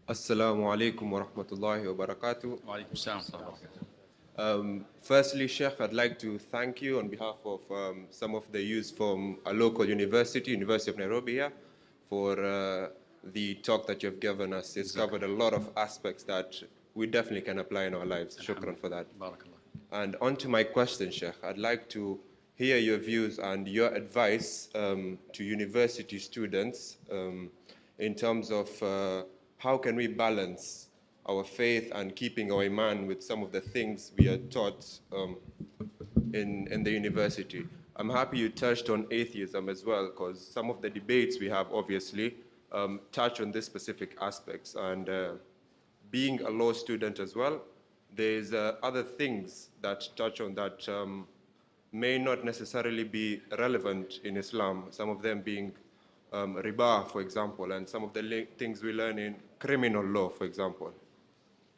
Assalamu alaikum wa rahmatullahi wa barakatuh. Wa alaikum assalam wa rahmatullahi wa barakatuh. Firstly, Sheikh, I'd like to thank you on behalf of some of the youths from a local university, University of Nairobi here, for the talk that you've given us. It's covered a lot of aspects that we definitely can apply in our lives. Shukran for that. Barakallah. And on to my question, Sheikh. I'd like to hear your views and your advice to university students in terms of how can we balance our faith and keeping our iman with some of the things we are taught in the university. I'm happy you touched on atheism as well, because some of the debates we have obviously touch on this specific aspects. And being a law student as well, there's other things that touch on that may not necessarily be relevant in Islam, some of them being riba, for example, and some of the things we learn in criminal law, for example.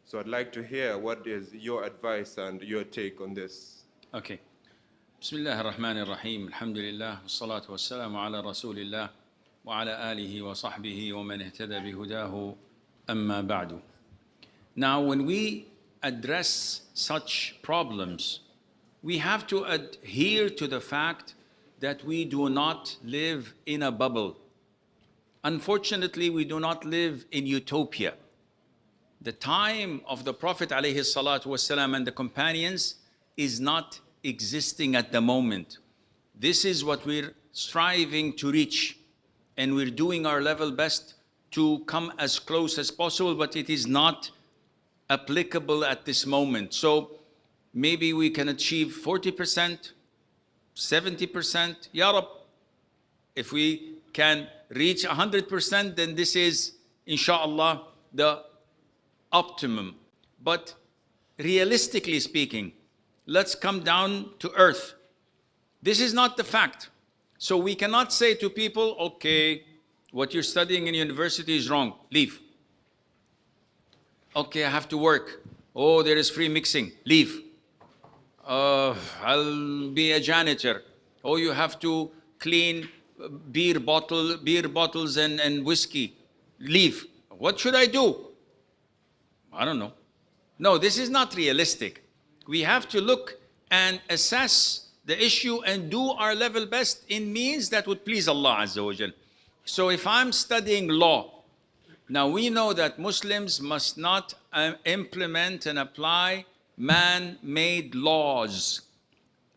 So I'd like to hear what is your advice and your take on this. Okay. Bismillah ar-Rahman ar-Rahim. Alhamdulillah. Wassalatu wassalamu ala Rasulillah wa ala alihi wa sahbihi wa man ihtada bihudahu amma ba'du. Now, when we address such problems, we have to adhere to the fact that we do not live in a bubble. Unfortunately, we do not live in utopia. The time of the Prophet ﷺ and the companions is not existing at the moment. This is what we're striving to reach, and we're doing our level best to come as close as possible, but it is not applicable at this moment. So maybe we can achieve 40%, 70%. Ya Rab, if we can reach 100%, then this is, inshallah, the optimum. But realistically speaking, let's come down to earth. This is not the fact. So we cannot say to people, okay, what you're studying in university is wrong, leave. Okay, I have to work. Oh, there is free mixing, leave. I'll be a janitor. Oh, you have to clean beer bottles and whiskey, leave. What should I do? I don't know. No, this is not realistic. We have to look and assess the issue and do our level best in means that would please Allah Azza wa Jal. So if I'm studying law, now we know that Muslims must not implement and apply man-made laws,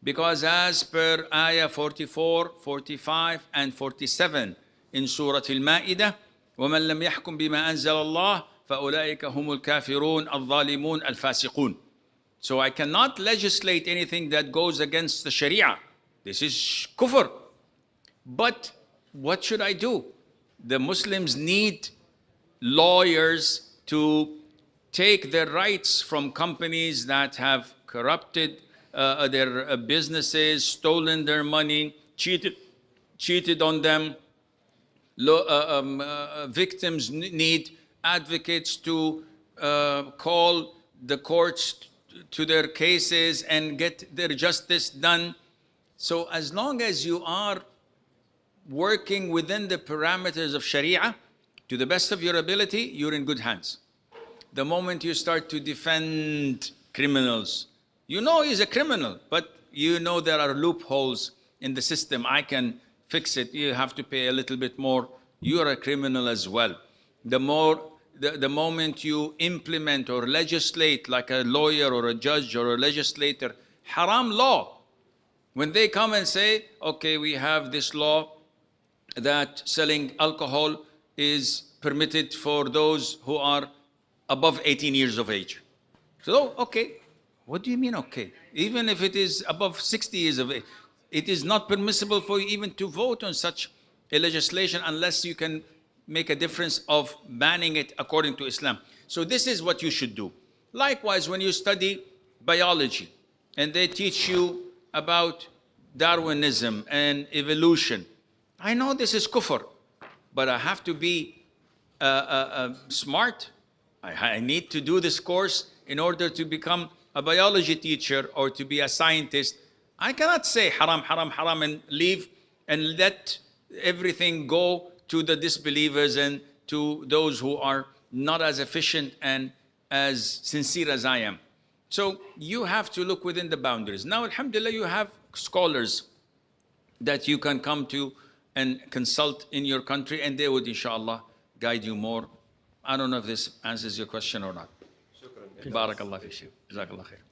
because as per ayah 44, 45 and 47 in Surah Al-Ma'idah, وَمَنْ لَمْ يَحْكُمْ بِمَا أَنزَلَ اللَّهُ فَأُولَٰئِكَ هُمُ الْكَافِرُونَ الظَّالِمُونَ الْفَاسِقُونَ. So I cannot legislate anything that goes against the Sharia. This is kufr. But what should I do? The Muslims need lawyers to take their rights from companies that have corrupted their businesses, stolen their money, cheated on them. Victims need advocates to call the courts to their cases and get their justice done. So as long as you are working within the parameters of Sharia, to the best of your ability, you're in good hands. The moment you start to defend criminals, you know he's a criminal, but you know there are loopholes in the system. I can fix it. You have to pay a little bit more. You're a criminal as well. The moment you implement or legislate like a lawyer or a judge or a legislator, haram law, when they come and say, okay, we have this law that selling alcohol is permitted for those who are above 18 years of age. So, okay, what do you mean okay? Even if it is above 60 years of age, it is not permissible for you even to vote on such a legislation unless you can make a difference of banning it according to Islam. So this is what you should do. Likewise, when you study biology and they teach you about Darwinism and evolution, I know this is kufr, but I have to be smart. I need to do this course in order to become a biology teacher or to be a scientist. I cannot say haram, haram, haram and leave and let everything go to the disbelievers and to those who are not as efficient and as sincere as I am. So you have to look within the boundaries. Now, alhamdulillah, you have scholars that you can come to and consult in your country, and they would, inshallah, guide you more. I don't know if this answers your question or not. Barakallah fi shaykh. Jazakallah khair.